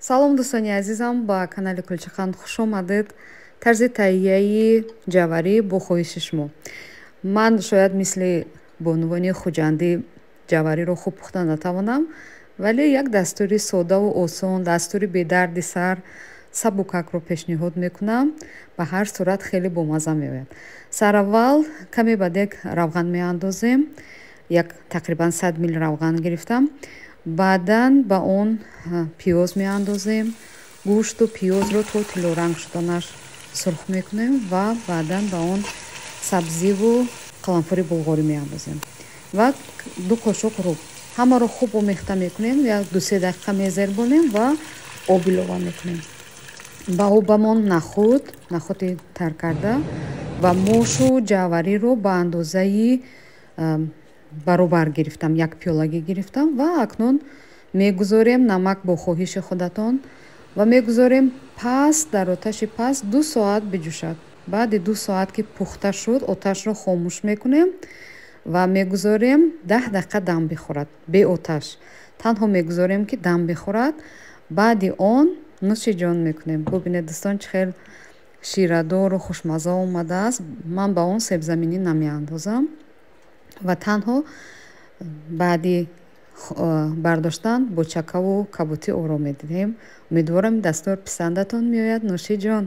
салом дӯстони азизам, ба канали Кулчиқанд хуш омадед. Тарзи таҳияи ҷаварӣ бо хоҳиши шумо. Ман шояд мисли бонувони хуҷандӣ ҷавариро хуб пухта натавонам, вале як дастури соддаву осон, дастури бедарди сар сабукакро пешниҳод мекунам. Ба ҳар сурат хеле бомазза меояд. Сараввал каме ба дег равған меандозем. Як тақрибан 100 мл равған гирифтам. Баъдан ба он пиёз меандозем. Гӯшту пиёзро то тилоранг шуданаш сурх мекунем ва баъдан ба он сабзиву қаламфури булғорӣ меандозем ва 2 қошуқ рӯғ. Ҳамаро хуб омехта мекунем. Як 2-3 дақиқа мезербонем ва об илова мекунем. ба обамон нахӯди тар карда ва мошу ҷавариро ба андозаи баробар гирифтам. Як пиёлагӣ гирифтам ва акнун мегузорем намак бо хоҳиши худатон ва мегузорем паст, дар оташи паст 2 соат биҷӯшад. Баъди 2 соат ки пухта шуд, оташро хомӯш мекунем ва мегузорем 10 дақиқа дам бихӯрад бе оташ. Танҳо мегузорем ки дам бихӯрад. Баъди он нӯши ҷон мекунем. бубинед дӯстон, чӣ хел ширадору хушмазза омадааст. Ман ба он себзаминӣ намеандозам ва танҳо баъди бардоштан бо чакаву кабутӣ ором медиҳем. Умедворам дастур писандатон меояд. нӯши ҷон.